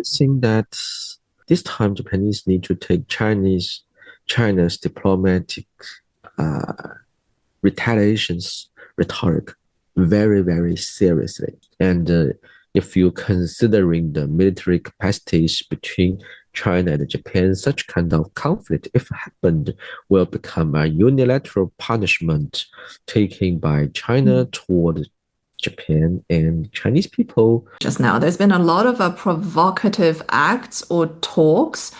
think that this time Japanese need to take China's diplomatic retaliations rhetoric very, very seriously. And if you're considering the military capacities between China and Japan, such kind of conflict, if happened, will become a unilateral punishment taken by China toward Japan and Chinese people. Just now, there's been a lot of provocative acts or talks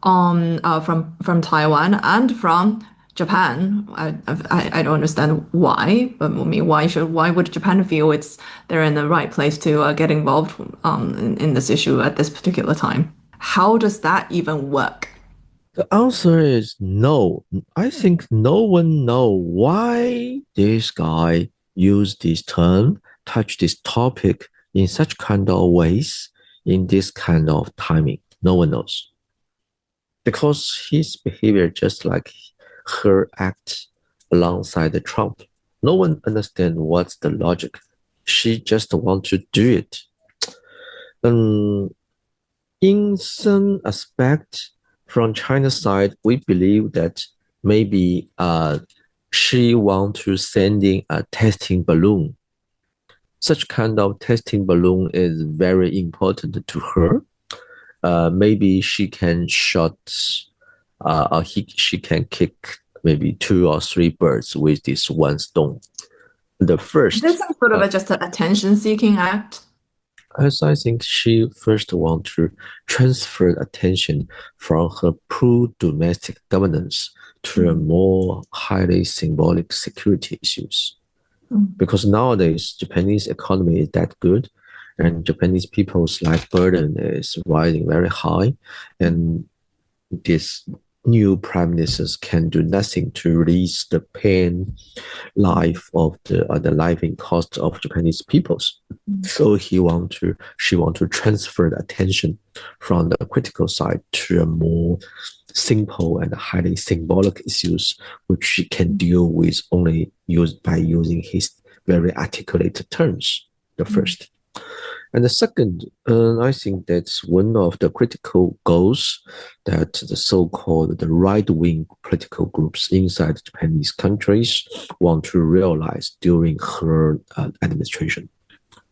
from Taiwan and from Japan. I don't understand why, but I mean, why would Japan feel they're in the right place to get involved in this issue at this particular time? How does that even work? The answer is no. I think no one knows why this guy used this term, touch this topic in such kind of ways, in this kind of timing. No one knows. Because his behavior just like her act alongside the Trump. No one understands what's the logic. She just wants to do it. In some aspect, from China's side, we believe that maybe she wants to send in a testing balloon. Such kind of testing balloon is very important to her. Maybe she can shot she can kick maybe 2 or 3 birds with this one stone. The first, is this some sort of just an attention-seeking act? As I think she first wants to transfer attention from her poor domestic governance to a more highly symbolic security issues. Because nowadays, Japanese economy is that good, and Japanese people's life burden is rising very high, and this new prime ministers can do nothing to release the pain life of the living cost of Japanese peoples. So she want to transfer the attention from the critical side to a more simple and highly symbolic issues, which she can deal with only by using his very articulated terms. The first. And the second, I think that's one of the critical goals that the so-called the right-wing political groups inside Japanese countries want to realize during her administration,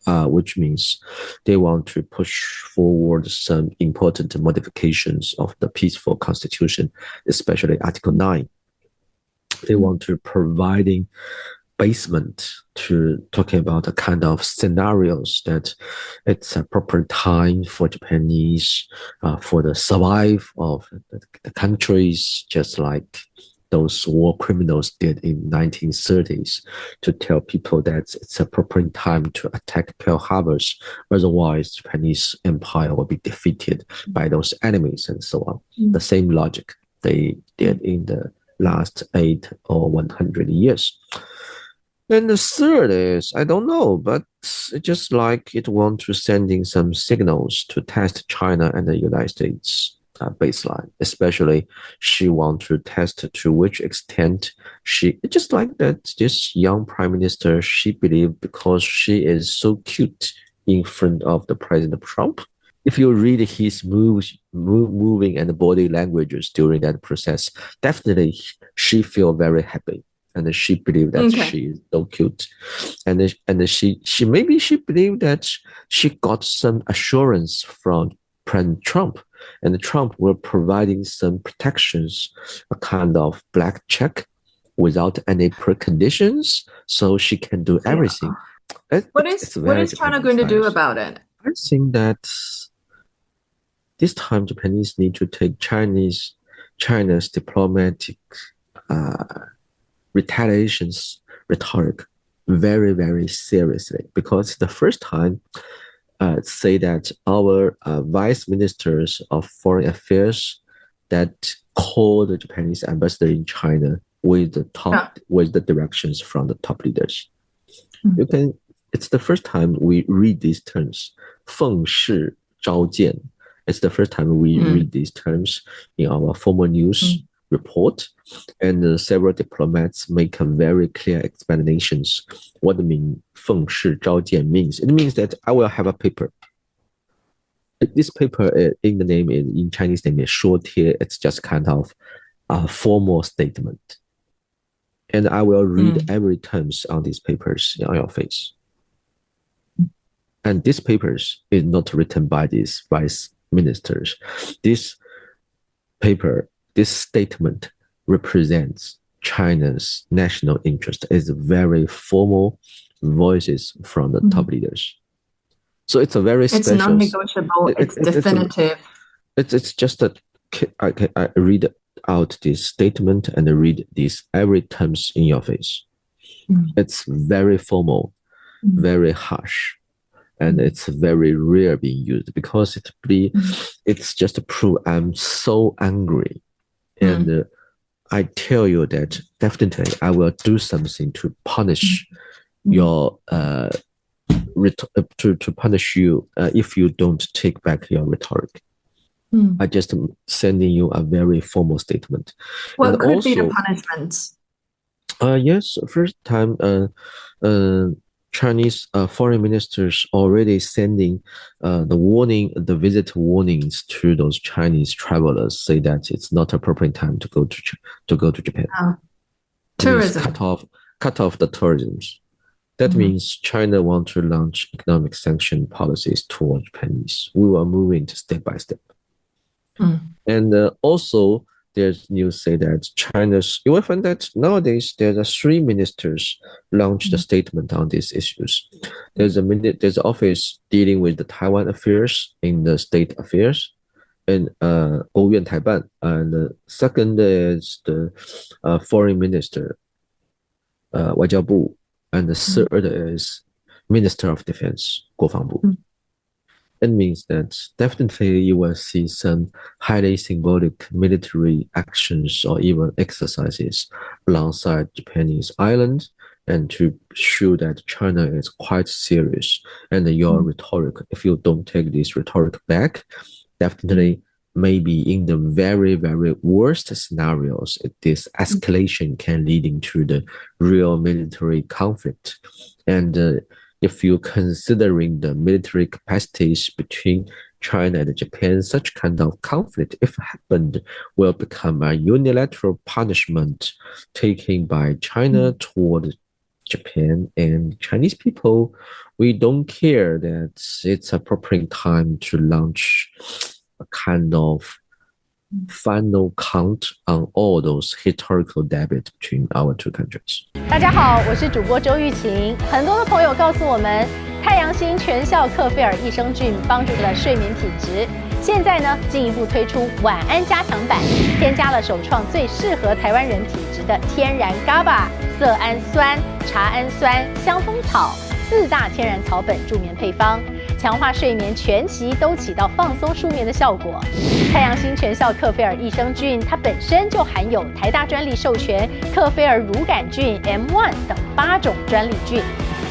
which means they want to push forward some important modifications of the peaceful constitution, especially Article 9. They want to providing basement to talking about a kind of scenarios that it's a proper time for Japanese for the survive of the countries, just like those war criminals did in 1930s, to tell people that it's a proper time to attack Pearl Harbors. Otherwise, Japanese empire will be defeated by those enemies and so on. The same logic they did in the last 8 or 100 years. And the third is, I don't know, but it's just like it wants to send in some signals to test China and the United States baseline. Especially, she wants to test to which extent just like that this young prime minister, she believed because she is so cute in front of the President Trump. If you read his moving and body languages during that process, definitely she feel very happy. And she believed that she is so cute, and she believed that she got some assurance from President Trump, and Trump were providing some protections, a kind of black check, without any preconditions, so she can do everything. What is China going to do about it? I think that this time Japanese need to take China's diplomatic retaliations rhetoric very, very seriously, because it's the first time say that our vice ministers of foreign affairs that called the Japanese ambassador in China with the directions from the top leaders. It's the first time we read these terms. 奉示召见. It's the first time we read these terms in our formal news report, and several diplomats make very clear explanations what the 奉示召见 means. It means that I will have a paper. this paper in the name in Chinese name is 说帖. It's just kind of a formal statement. And I will read every terms on these papers on your face. And these papers is not written by these vice ministers. This paper, this statement represents China's national interest. It's very formal voices from the top leaders. So it's a very special. It's non-negotiable. It's definitive. It's just that I read out this statement and read these every terms in your face. It's very formal, very harsh, and it's very rare being used because it's just to prove I'm so angry, and I tell you that definitely I will do something to punish your to punish you if you don't take back your rhetoric. I just sending you a very formal statement. What could be the punishments? Yes, first time Chinese foreign ministers already sending the visit warnings to those Chinese travelers, say that it's not appropriate time to go to Japan. Tourism. Cut off the tourism. That means China wants to launch economic sanction policies towards Japanese. We will move into step by step. And also, there's news say that you will find that nowadays there's 3 ministers launched a statement on these issues. There's an office dealing with the Taiwan affairs in the state affairs, and 国务院台办, and the second is the foreign minister, 外交部, and the third is Minister of Defense, 国防部. It means that definitely you will see some highly symbolic military actions or even exercises alongside Japanese island, and to show that China is quite serious. And your rhetoric, if you don't take this rhetoric back, definitely maybe in the very, very worst scenarios, this escalation can lead into the real military conflict. And if you're considering the military capacities between China and Japan, such kind of conflict, if happened, will become a unilateral punishment taken by China toward Japan and Chinese people. We don't care that it's appropriate time to launch a kind of final count on all those historical debate between our 2 countries. 大家好，我是主播周玉琴。很多的朋友告诉我们，太阳星全效克菲尔益生菌帮助了睡眠品质。现在呢，进一步推出晚安加强版，添加了首创最适合台湾人体质的天然 GABA、色氨酸、茶氨酸、香蜂草4大天然草本助眠配方。强化睡眠全期都起到放松舒眠的效果。太阳星全效克菲尔益生菌，它本身就含有台大专利授权克菲尔乳杆菌 M1 等8种专利菌，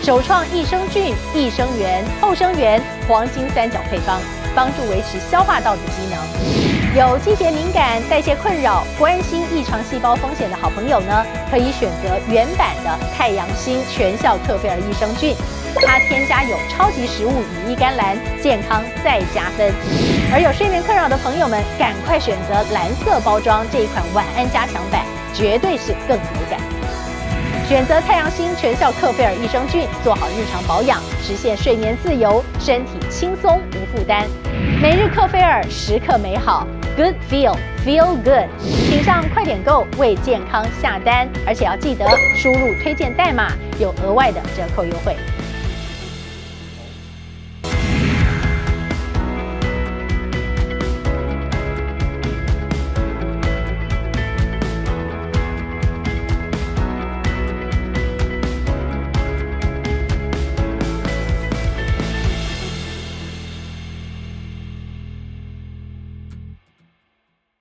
首创益生菌、益生元、后生元黄金3角配方，帮助维持消化道的机能。有季节敏感、代谢困扰、关心异常细胞风险的好朋友呢，可以选择原版的太阳星全效克菲尔益生菌。它添加有超级食物羽衣甘蓝，健康再加分。而有睡眠困扰的朋友们，赶快选择蓝色包装这一款晚安加强版，绝对是更有感。选择太阳星全效克菲尔益生菌，做好日常保养，实现睡眠自由，身体轻松无负担。每日克菲尔，时刻美好 ，Good Feel Good， 请上快点购为健康下单，而且要记得输入推荐代码，有额外的折扣优惠。